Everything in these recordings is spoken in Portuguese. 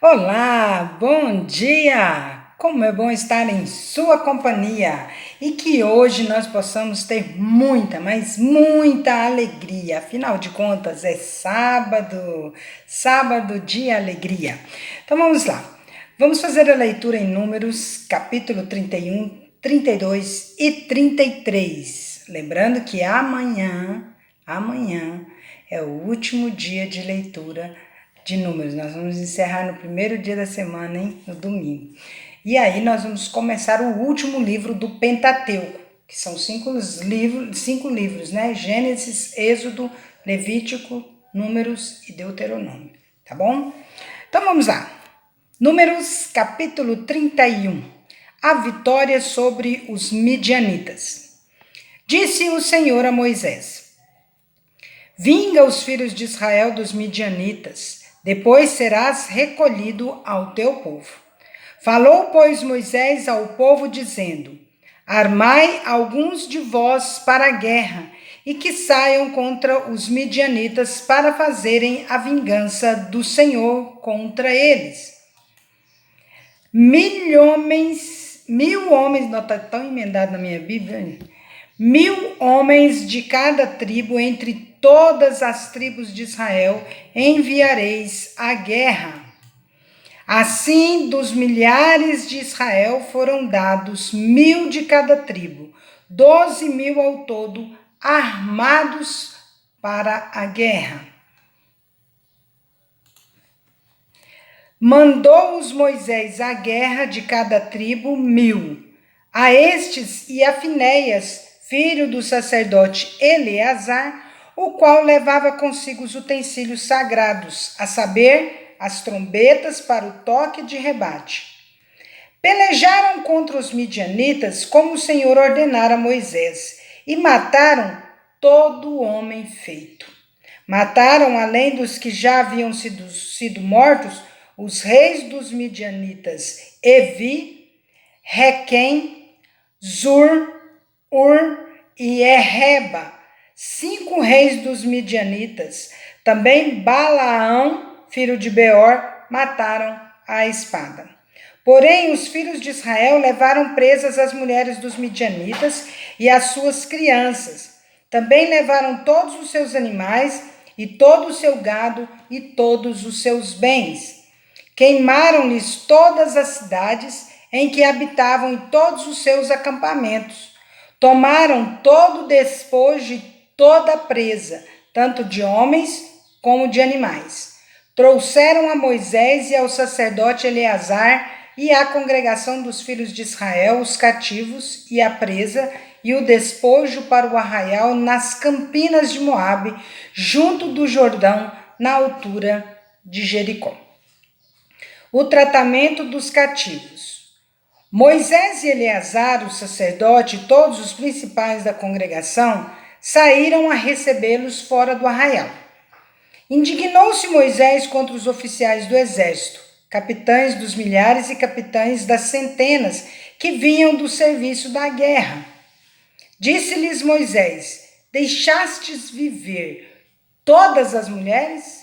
Olá, bom dia! Como é bom estar em sua companhia e que hoje nós possamos ter muita, mas muita alegria. Afinal de contas, é sábado, sábado de alegria. Então vamos lá. Vamos fazer a leitura em Números, capítulo 31, 32 e 33. Lembrando que amanhã é o último dia de leitura de Números. Nós vamos encerrar no primeiro dia da semana, hein? No domingo. E aí nós vamos começar o último livro do Pentateuco, que são cinco livros, né? Gênesis, Êxodo, Levítico, Números e Deuteronômio, tá bom? Então vamos lá. Números, capítulo 31. A vitória sobre os midianitas. Disse o Senhor a Moisés: vinga os filhos de Israel dos midianitas, depois serás recolhido ao teu povo. Falou, pois, Moisés ao povo, dizendo: armai alguns de vós para a guerra, e que saiam contra os midianitas para fazerem a vingança do Senhor contra eles. 1.000 homens, não está tão emendado na minha Bíblia, hein? 1.000 homens de cada tribo, entre todas as tribos de Israel, enviareis à guerra. Assim, dos milhares de Israel foram dados 1.000 de cada tribo, 12.000 ao todo, armados para a guerra. Mandou-os Moisés à guerra de cada tribo 1.000. A estes e a Finéias, filho do sacerdote Eleazar, o qual levava consigo os utensílios sagrados, a saber, as trombetas para o toque de rebate. Pelejaram contra os midianitas, como o Senhor ordenara a Moisés, e mataram todo homem feito. Mataram, além dos que já haviam sido mortos, os reis dos midianitas, Evi, Requem, Zur, Ur e Erreba, 5 reis dos midianitas. Também Balaão, filho de Beor, mataram à espada. Porém, os filhos de Israel levaram presas as mulheres dos midianitas e as suas crianças. Também levaram todos os seus animais e todo o seu gado e todos os seus bens. Queimaram-lhes todas as cidades em que habitavam e todos os seus acampamentos. Tomaram todo o despojo e toda a presa, tanto de homens como de animais. Trouxeram a Moisés e ao sacerdote Eleazar e à congregação dos filhos de Israel os cativos e a presa e o despojo para o arraial nas campinas de Moabe, junto do Jordão, na altura de Jericó. O tratamento dos cativos. Moisés e Eleazar, o sacerdote, e todos os principais da congregação, saíram a recebê-los fora do arraial. Indignou-se Moisés contra os oficiais do exército, capitães dos milhares e capitães das centenas, que vinham do serviço da guerra. Disse-lhes Moisés: deixastes viver todas as mulheres?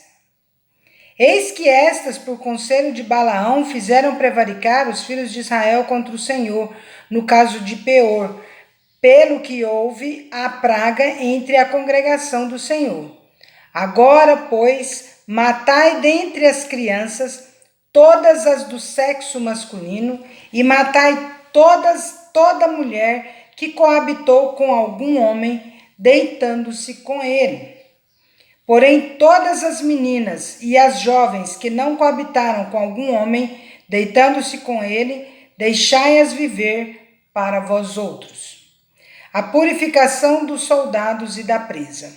Eis que estas, por conselho de Balaão, fizeram prevaricar os filhos de Israel contra o Senhor, no caso de Peor, pelo que houve a praga entre a congregação do Senhor. Agora, pois, matai dentre as crianças todas as do sexo masculino, e matai toda mulher que coabitou com algum homem, deitando-se com ele. Porém, todas as meninas e as jovens que não coabitaram com algum homem, deitando-se com ele, deixai-as viver para vós outros. A purificação dos soldados e da presa.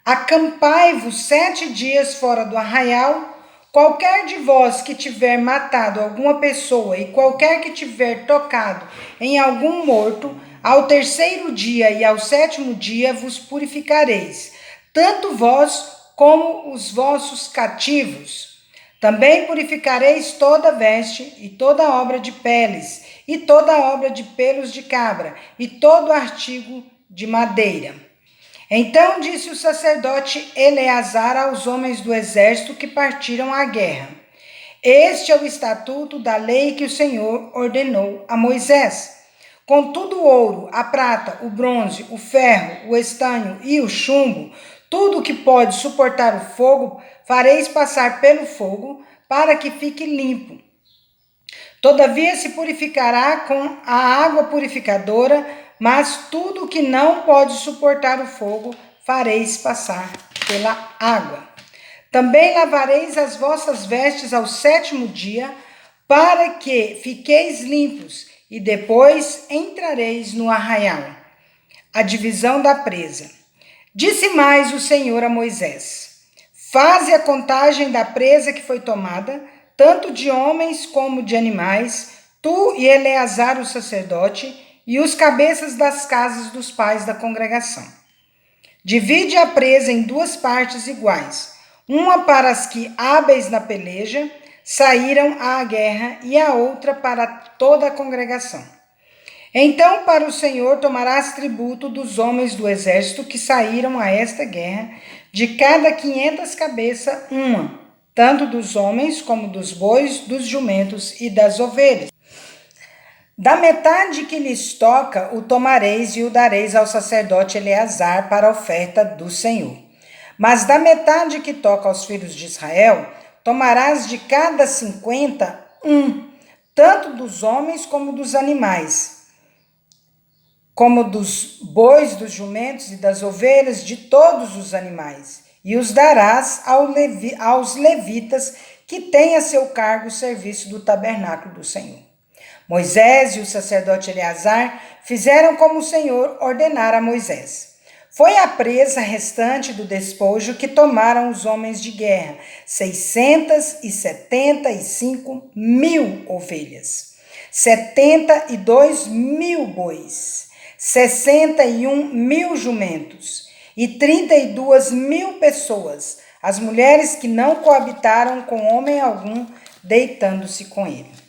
Acampai-vos 7 dias fora do arraial. Qualquer de vós que tiver matado alguma pessoa e qualquer que tiver tocado em algum morto, ao 3º dia e ao 7º dia vos purificareis, tanto vós como os vossos cativos. Também purificareis toda veste e toda obra de peles, e toda obra de pelos de cabra, e todo artigo de madeira. Então disse o sacerdote Eleazar aos homens do exército que partiram à guerra: Este é o estatuto da lei que o Senhor ordenou a Moisés. Contudo, o ouro, a prata, o bronze, o ferro, o estanho e o chumbo, tudo que pode suportar o fogo, fareis passar pelo fogo, para que fique limpo. Todavia se purificará com a água purificadora, mas tudo que não pode suportar o fogo, fareis passar pela água. Também lavareis as vossas vestes ao 7º dia, para que fiqueis limpos, e depois entrareis no arraial. A divisão da presa. Disse mais o Senhor a Moisés: faze a contagem da presa que foi tomada, tanto de homens como de animais, tu e Eleazar o sacerdote, e os cabeças das casas dos pais da congregação. Divide a presa em 2 partes iguais, uma para as que, hábeis na peleja, saíram à guerra, e a outra para toda a congregação. Então, para o Senhor tomarás tributo dos homens do exército que saíram a esta guerra, de cada 500 cabeças uma, tanto dos homens como dos bois, dos jumentos e das ovelhas. Da metade que lhes toca, o tomareis e o dareis ao sacerdote Eleazar para a oferta do Senhor. Mas da metade que toca aos filhos de Israel, tomarás de cada 50 tanto dos homens como dos animais, como dos bois, dos jumentos e das ovelhas, de todos os animais, e os darás aos levitas que têm a seu cargo o serviço do tabernáculo do Senhor. Moisés e o sacerdote Eleazar fizeram como o Senhor ordenara a Moisés. Foi a presa restante do despojo que tomaram os homens de guerra, 675.000 ovelhas, 72.000 bois, 61.000 jumentos e 32.000 pessoas, as mulheres que não coabitaram com homem algum, deitando-se com ele.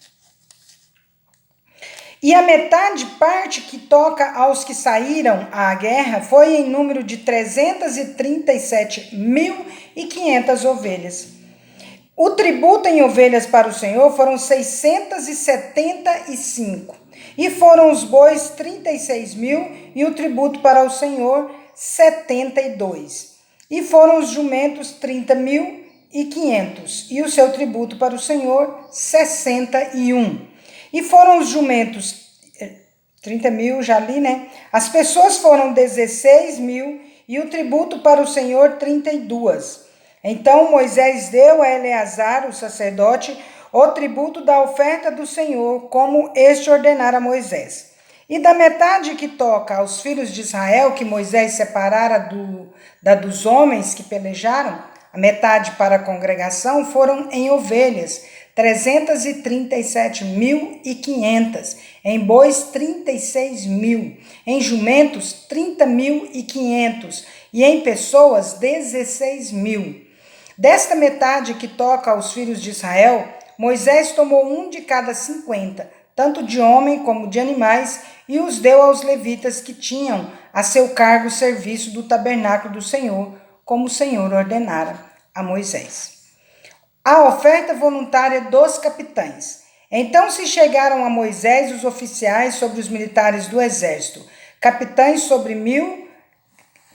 E a metade parte que toca aos que saíram à guerra foi em número de 337.500 ovelhas. O tributo em ovelhas para o Senhor foram 675, e foram os bois 36.000, e o tributo para o Senhor 72. E foram os jumentos 30.500, e o seu tributo para o Senhor 61. E foram os jumentos, 30.000, já li, né? As pessoas foram 16.000, e o tributo para o Senhor 32. Então Moisés deu a Eleazar, o sacerdote, o tributo da oferta do Senhor, como este ordenara a Moisés. E da metade que toca aos filhos de Israel, que Moisés separara da dos homens que pelejaram, a metade para a congregação foram em ovelhas, 337.500, em bois 36.000, em jumentos 30.500 e em pessoas 16.000. Desta metade que toca aos filhos de Israel, Moisés tomou um de cada 50, tanto de homem como de animais, e os deu aos levitas que tinham a seu cargo o serviço do tabernáculo do Senhor, como o Senhor ordenara a Moisés. A oferta voluntária dos capitães. Então se chegaram a Moisés os oficiais sobre os militares do exército, capitães sobre 1.000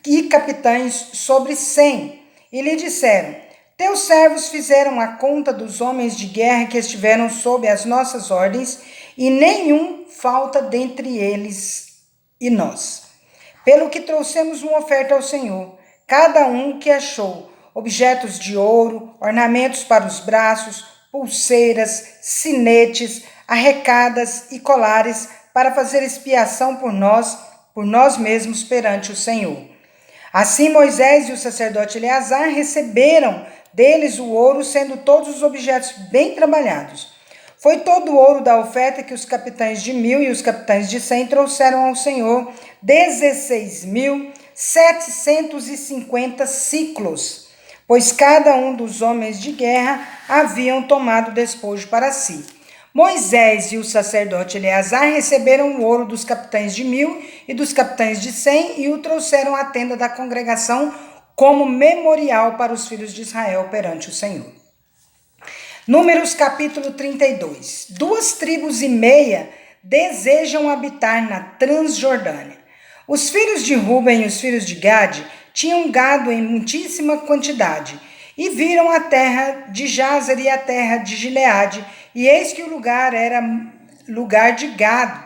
e capitães sobre 100, e lhe disseram: teus servos fizeram a conta dos homens de guerra que estiveram sob as nossas ordens, e nenhum falta dentre eles e nós. Pelo que trouxemos uma oferta ao Senhor, cada um que achou objetos de ouro, ornamentos para os braços, pulseiras, sinetes, arrecadas e colares, para fazer expiação por nós mesmos perante o Senhor. Assim Moisés e o sacerdote Eleazar receberam deles o ouro, sendo todos os objetos bem trabalhados. Foi todo o ouro da oferta que os capitães de 1.000 e os capitães de 100 trouxeram ao Senhor, 16.750 ciclos, pois cada um dos homens de guerra haviam tomado despojo para si. Moisés e o sacerdote Eleazar receberam o ouro dos capitães de 1.000 e dos capitães de 100 e o trouxeram à tenda da congregação como memorial para os filhos de Israel perante o Senhor. Números capítulo 32. 2,5 tribos desejam habitar na Transjordânia. Os filhos de Ruben e os filhos de Gade tinham gado em muitíssima quantidade, e viram a terra de Jazer e a terra de Gileade, e eis que o lugar era lugar de gado.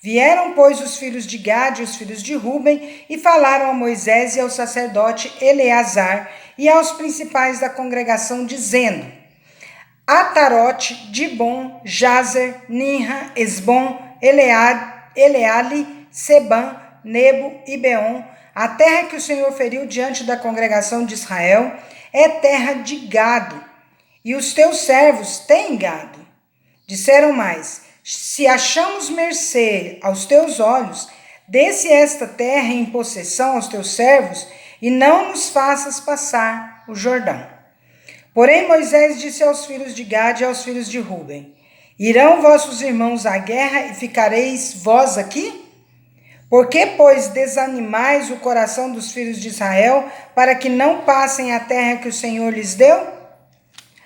Vieram, pois, os filhos de Gade e os filhos de Ruben, e falaram a Moisés e ao sacerdote Eleazar e aos principais da congregação, dizendo: Atarote, Dibon, Jazer, Ninra, Esbom, Eleale, Sebam, Nebo e Beon, a terra que o Senhor feriu diante da congregação de Israel, é terra de gado, e os teus servos têm gado. Disseram mais: se achamos mercê aos teus olhos, dê-se esta terra em possessão aos teus servos, e não nos faças passar o Jordão. Porém Moisés disse aos filhos de Gade e aos filhos de Ruben: irão vossos irmãos à guerra e ficareis vós aqui? Por que, pois, desanimais o coração dos filhos de Israel, para que não passem a terra que o Senhor lhes deu?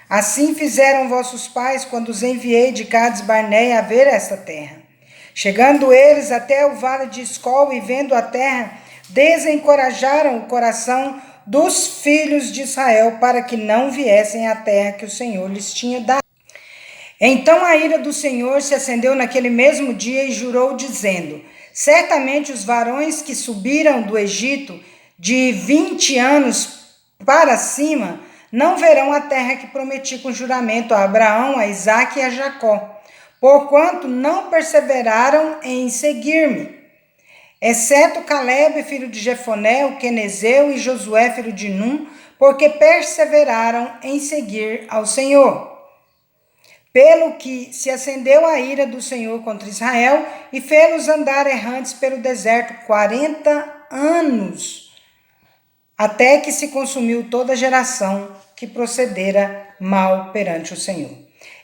Assim fizeram vossos pais, quando os enviei de Cades Barneia a ver esta terra. Chegando eles até o vale de Escol e vendo a terra, desencorajaram o coração dos filhos de Israel, para que não viessem à terra que o Senhor lhes tinha dado. Então a ira do Senhor se acendeu naquele mesmo dia e jurou, dizendo: certamente os varões que subiram do Egito de 20 anos para cima não verão a terra que prometi com juramento a Abraão, a Isaque e a Jacó, porquanto não perseveraram em seguir-me, exceto Calebe, filho de Jefoné, o quenezeu, e Josué, filho de Num, porque perseveraram em seguir ao Senhor. Pelo que se acendeu a ira do Senhor contra Israel e fê-los andar errantes pelo deserto 40 anos, até que se consumiu toda a geração que procedera mal perante o Senhor.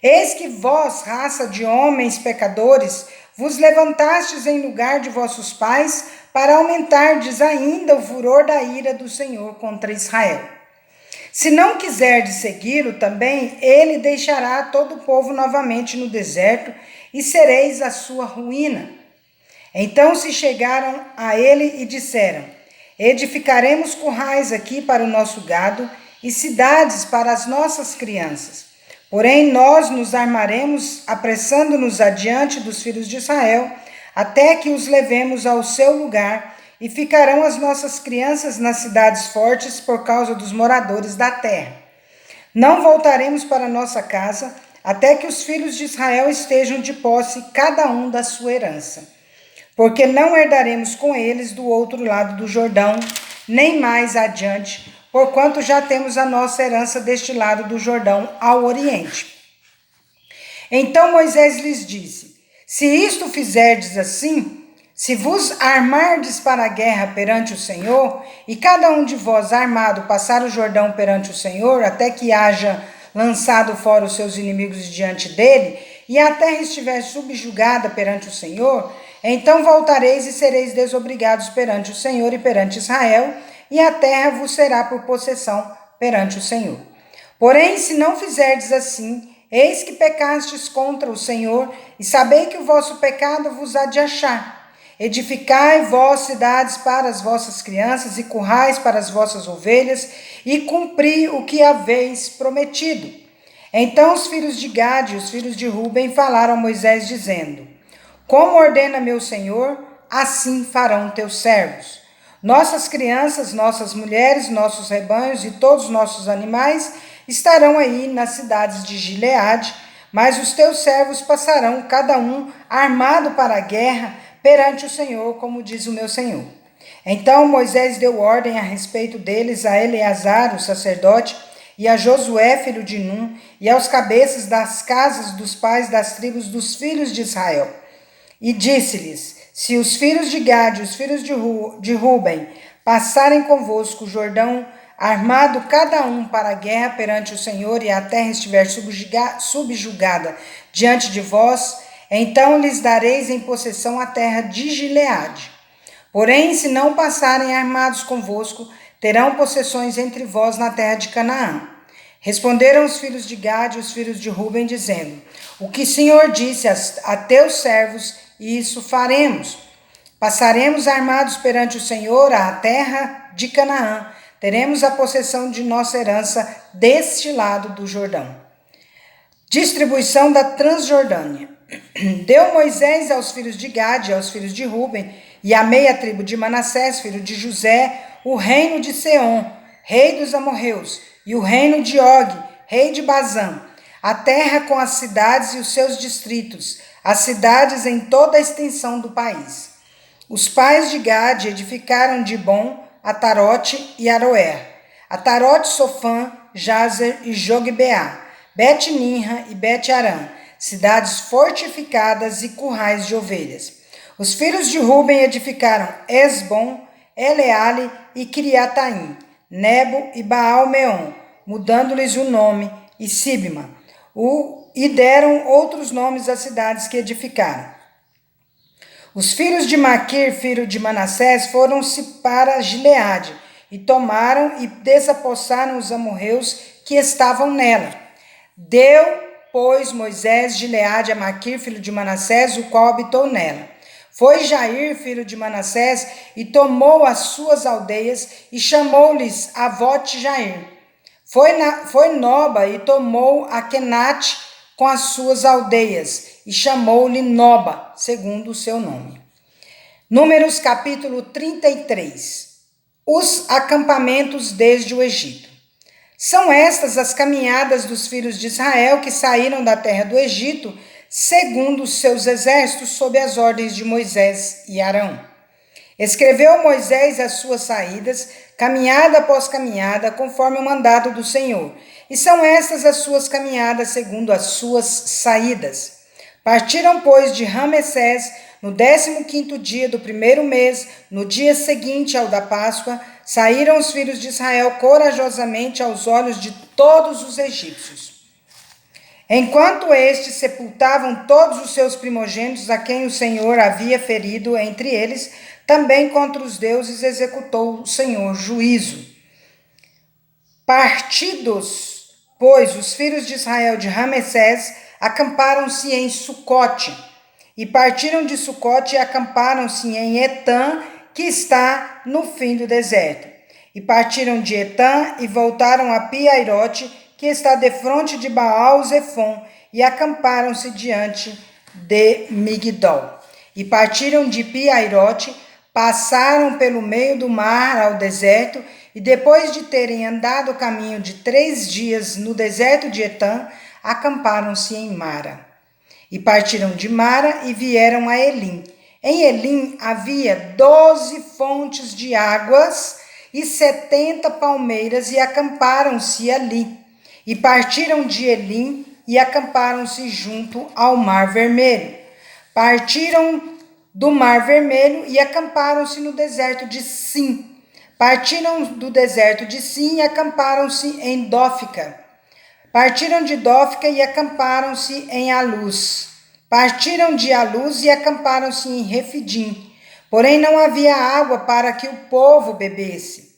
Eis que vós, raça de homens pecadores, vos levantastes em lugar de vossos pais, para aumentardes ainda o furor da ira do Senhor contra Israel. Se não quiserdes segui-lo também, ele deixará todo o povo novamente no deserto, e sereis a sua ruína. Então se chegaram a ele e disseram: edificaremos currais aqui para o nosso gado, e cidades para as nossas crianças. Porém nós nos armaremos, apressando-nos adiante dos filhos de Israel, até que os levemos ao seu lugar, e ficarão as nossas crianças nas cidades fortes por causa dos moradores da terra. Não voltaremos para nossa casa, até que os filhos de Israel estejam de posse, cada um da sua herança. Porque não herdaremos com eles do outro lado do Jordão, nem mais adiante, porquanto já temos a nossa herança deste lado do Jordão, ao oriente. Então Moisés lhes disse: se isto fizerdes assim, se vos armardes para a guerra perante o Senhor, e cada um de vós armado passar o Jordão perante o Senhor, até que haja lançado fora os seus inimigos diante dele, e a terra estiver subjugada perante o Senhor, então voltareis e sereis desobrigados perante o Senhor e perante Israel, e a terra vos será por possessão perante o Senhor. Porém, se não fizerdes assim, eis que pecastes contra o Senhor, e sabei que o vosso pecado vos há de achar. Edificai vós cidades para as vossas crianças e currais para as vossas ovelhas, e cumpri o que haveis prometido. Então os filhos de Gade e os filhos de Ruben falaram a Moisés, dizendo: como ordena meu Senhor, assim farão teus servos. Nossas crianças, nossas mulheres, nossos rebanhos e todos os nossos animais estarão aí nas cidades de Gileade, mas os teus servos passarão, cada um armado para a guerra, perante o Senhor, como diz o meu Senhor. Então Moisés deu ordem a respeito deles a Eleazar, o sacerdote, e a Josué, filho de Num, e aos cabeças das casas dos pais das tribos dos filhos de Israel. E disse-lhes: se os filhos de Gade e os filhos de Ruben passarem convosco o Jordão, armado cada um para a guerra perante o Senhor, e a terra estiver subjugada diante de vós, então lhes dareis em possessão a terra de Gileade. Porém, se não passarem armados convosco, terão possessões entre vós na terra de Canaã. Responderam os filhos de Gade e os filhos de Ruben, dizendo: O que o Senhor disse a teus servos, isso faremos. Passaremos armados perante o Senhor à terra de Canaã. Teremos a possessão de nossa herança deste lado do Jordão. Distribuição da Transjordânia. Deu Moisés aos filhos de Gade e aos filhos de Ruben e à meia tribo de Manassés, filho de José, o reino de Seom, rei dos amorreus, e o reino de Og, rei de Bazã, a terra com as cidades e os seus distritos, as cidades em toda a extensão do país. Os pais de Gade edificaram Dibom, Atarote e Aroer, Atarote, Sofã, Jazer e Jogbeá, Bet-Ninra e Bet-Arã, cidades fortificadas e currais de ovelhas. Os filhos de Ruben edificaram Esbom, Eleale e Criataim, Nebo e Baal-Meon, mudando-lhes o nome, e Sibma, e deram outros nomes às cidades que edificaram. Os filhos de Maquir, filho de Manassés, foram-se para Gileade, e tomaram e desapossaram os amorreus que estavam nela. Deu, pois, Moisés Gileade a Maquir, filho de Manassés, o qual habitou nela. Foi Jair, filho de Manassés, e tomou as suas aldeias, e chamou-lhes Avote-Jair. Foi Noba, e tomou a Kenate com as suas aldeias, e chamou-lhe Noba, segundo o seu nome. Números capítulo 33. Os acampamentos desde o Egito. São estas as caminhadas dos filhos de Israel que saíram da terra do Egito, segundo os seus exércitos, sob as ordens de Moisés e Arão. Escreveu Moisés as suas saídas, caminhada após caminhada, conforme o mandado do Senhor. E são estas as suas caminhadas, segundo as suas saídas. Partiram, pois, de Ramessés, no 15º dia do primeiro mês, no dia seguinte ao da Páscoa, saíram os filhos de Israel corajosamente aos olhos de todos os egípcios. Enquanto estes sepultavam todos os seus primogênitos, a quem o Senhor havia ferido entre eles, também contra os deuses executou o Senhor juízo. Partidos, pois, os filhos de Israel de Ramessés, acamparam-se em Sucote, e partiram de Sucote e acamparam-se em Etã, que está no fim do deserto. E partiram de Etã e voltaram a Piairote, que está defronte de Baal-Zefon, e acamparam-se diante de Migdol. E partiram de Piairote, passaram pelo meio do mar ao deserto, e depois de terem andado o caminho de 3 dias no deserto de Etã, acamparam-se em Mara. E partiram de Mara e vieram a Elim. Em Elim havia 12 fontes de águas e 70 palmeiras, e acamparam-se ali. E partiram de Elim e acamparam-se junto ao Mar Vermelho. Partiram do Mar Vermelho e acamparam-se no deserto de Sim. Partiram do deserto de Sim e acamparam-se em Dófica. Partiram de Dófica e acamparam-se em Alus. Partiram de Alus e acamparam-se em Refidim. Porém não havia água para que o povo bebesse.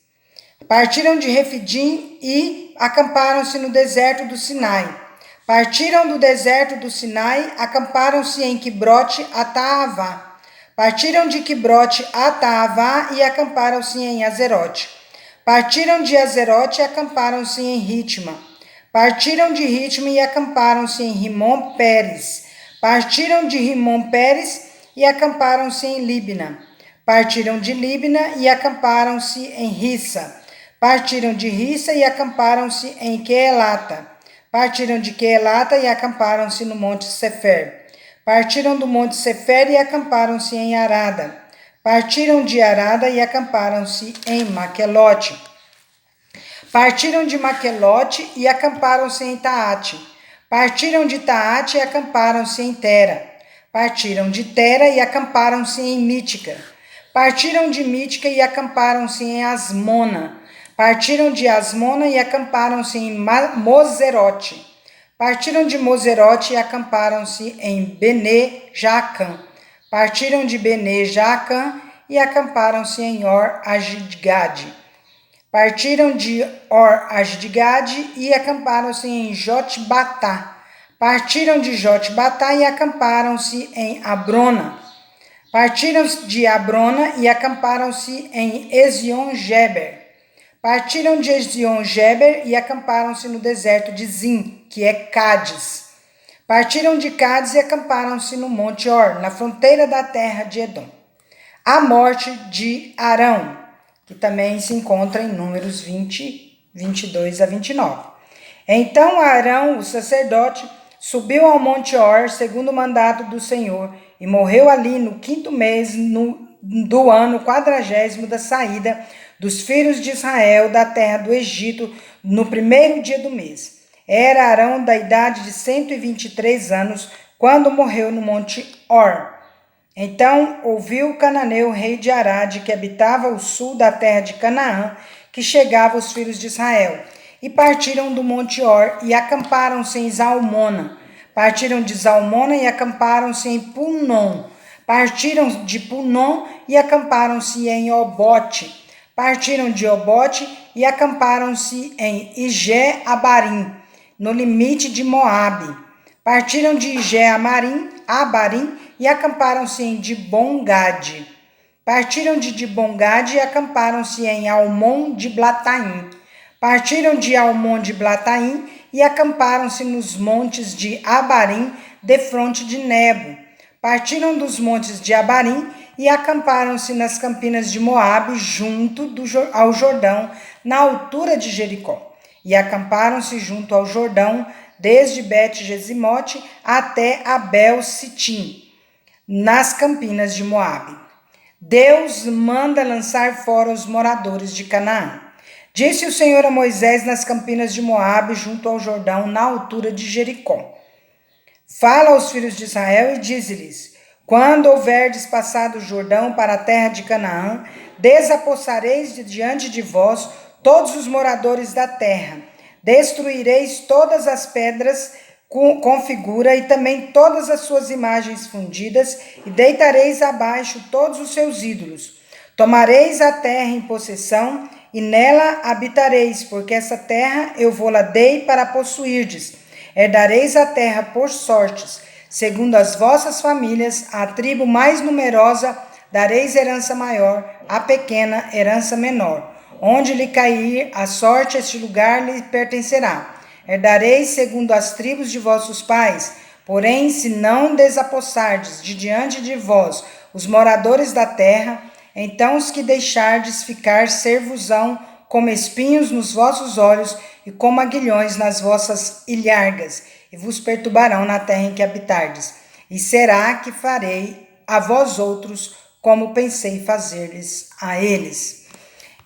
Partiram de Refidim e acamparam-se no deserto do Sinai. Partiram do deserto do Sinai, acamparam-se em Quibrote Ataavá. Partiram de Quibrote Ataavá e acamparam-se em Azerote. Partiram de Azerote e acamparam-se em Ritma. Partiram de Ritma e acamparam-se em Rimon-Pérez. Partiram de Rimon-Pérez e acamparam-se em Libna. Partiram de Libna e acamparam-se em Rissa. Partiram de Rissa e acamparam-se em Queelata. Partiram de Queelata e acamparam-se no Monte Sefer. Partiram do Monte Sefer e acamparam-se em Arada. Partiram de Arada e acamparam-se em Maquelote. Partiram de Maquelote e acamparam-se em Taate. Partiram de Taate e acamparam-se em Tera. Partiram de Tera e acamparam-se em Mítica. Partiram de Mítica e acamparam-se em Asmona. Partiram de Asmona e acamparam-se em Moserote. Partiram de Moserote e acamparam-se em Bene-Jaacã. Partiram de Bene-Jaacã e acamparam-se em Or-Agidgade. Partiram de Or-Asgade e acamparam-se em Jotbatá. Partiram de Jotbatá e acamparam-se em Abrona. Partiram de Abrona e acamparam-se em Ezion-Geber. Partiram de Ezion-Geber e acamparam-se no deserto de Zim, que é Cádiz. Partiram de Cádiz e acamparam-se no Monte Or, na fronteira da terra de Edom. A morte de Arão, que também se encontra em Números 20, 22 a 29. Então Arão, o sacerdote, subiu ao Monte Or, segundo o mandato do Senhor, e morreu ali no 5º mês do ano 40º da saída dos filhos de Israel da terra do Egito, no 1º dia do mês. Era Arão da idade de 123 anos, quando morreu no Monte Or. Então ouviu Cananeu, rei de Arade, que habitava o sul da terra de Canaã, que chegava os filhos de Israel. E partiram do Monte Or e acamparam-se em Zalmona. Partiram de Zalmona e acamparam-se em Punom. Partiram de Punom e acamparam-se em Obote. Partiram de Obote e acamparam-se em Ijé-Abarim, no limite de Moabe. Partiram de Ijé-Abarim e acamparam-se em Dibon-Gade. Partiram de Dibon-Gade e acamparam-se em Almon-de-Blataim. Partiram de Almon-de-Blataim e acamparam-se nos montes de Abarim, defronte de Nebo. Partiram dos montes de Abarim e acamparam-se nas campinas de Moabe, junto ao Jordão, na altura de Jericó. E acamparam-se junto ao Jordão, desde Bet-Gesimote até Abel-Sitim, nas campinas de Moabe. Deus manda lançar fora os moradores de Canaã. Disse o Senhor a Moisés nas campinas de Moabe, junto ao Jordão, na altura de Jericó. Fala aos filhos de Israel e dize-lhes: quando houverdes passado o Jordão para a terra de Canaã, desapossareis de diante de vós todos os moradores da terra. Destruireis todas as pedras com figura e também todas as suas imagens fundidas, e deitareis abaixo todos os seus ídolos. Tomareis a terra em possessão, e nela habitareis, porque essa terra eu vou-la dei para possuirdes. Herdareis a terra por sortes, segundo as vossas famílias, à tribo mais numerosa dareis herança maior, à pequena herança menor. Onde lhe cair a sorte, este lugar lhe pertencerá. Herdareis segundo as tribos de vossos pais. Porém, se não desapossardes de diante de vós os moradores da terra, então os que deixardes ficar ser-vos-ão como espinhos nos vossos olhos e como aguilhões nas vossas ilhargas, e vos perturbarão na terra em que habitardes. E será que farei a vós outros como pensei fazer-lhes a eles.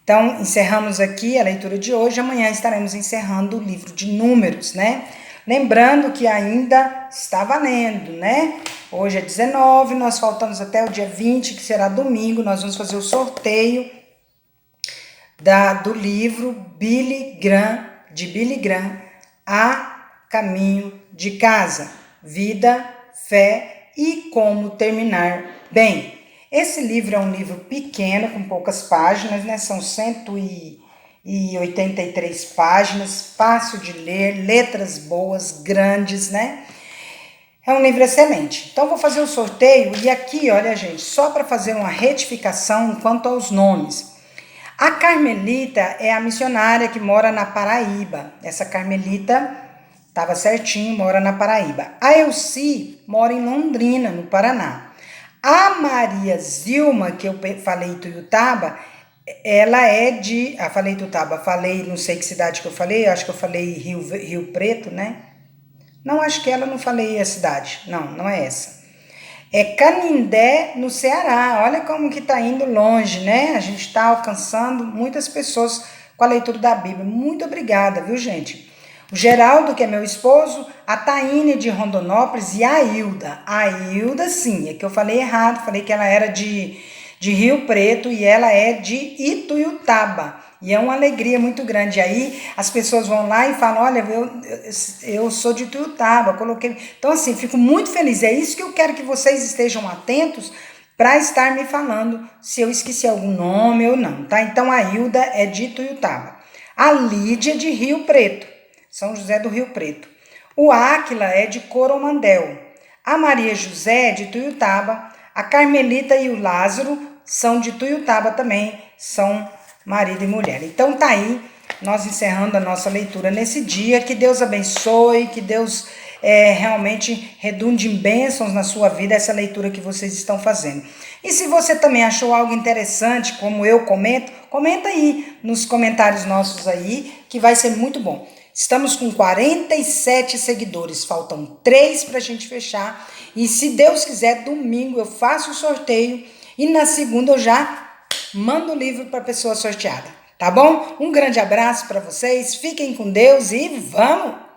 Então, encerramos aqui a leitura de hoje. Amanhã estaremos encerrando o livro de Números, né? Lembrando que ainda está valendo, né? Hoje é 19, nós faltamos até o dia 20, que será domingo. Nós vamos fazer o sorteio do livro Billy Graham, A Caminho de Casa, Vida, Fé e Como Terminar Bem. Esse livro é um livro pequeno, com poucas páginas, né? São 183 páginas, fácil de ler, letras boas, grandes, né? É um livro excelente. Então, vou fazer o sorteio e aqui, olha, gente, só para fazer uma retificação quanto aos nomes. A Carmelita é a missionária que mora na Paraíba. Essa Carmelita estava certinho, mora na Paraíba. A Elci mora em Londrina, no Paraná. A Maria Zilma, que eu falei Tuiutaba, ela é de... falei Tuiutaba, falei, não sei que cidade que eu falei, acho que eu falei Rio Preto, né? Não, acho que ela não falei a cidade. Não é essa. É Canindé, no Ceará. Olha como que tá indo longe, né? A gente está alcançando muitas pessoas com a leitura da Bíblia. Muito obrigada, viu, gente? O Geraldo, que é meu esposo, a Taíne de Rondonópolis e a Hilda. A Hilda, sim, é que eu falei errado, falei que ela era de Rio Preto e ela é de Ituiutaba. E é uma alegria muito grande. Aí as pessoas vão lá e falam, olha, eu sou de Ituiutaba, coloquei... Então, assim, fico muito feliz. É isso que eu quero que vocês estejam atentos para estar me falando se eu esqueci algum nome ou não, tá? Então a Hilda é de Ituiutaba. A Lídia de Rio Preto, São José do Rio Preto. O Áquila é de Coromandel. A Maria José é de Ituiutaba. A Carmelita e o Lázaro são de Ituiutaba também, são marido e mulher. Então tá aí, nós encerrando a nossa leitura nesse dia. Que Deus abençoe, que Deus realmente redunde em bênçãos na sua vida essa leitura que vocês estão fazendo. E se você também achou algo interessante, como eu comento, comenta aí nos comentários nossos aí, que vai ser muito bom. Estamos com 47 seguidores, faltam 3 para a gente fechar. E se Deus quiser, domingo eu faço o sorteio e na segunda eu já mando o livro para a pessoa sorteada, tá bom? Um grande abraço para vocês, fiquem com Deus e vamos!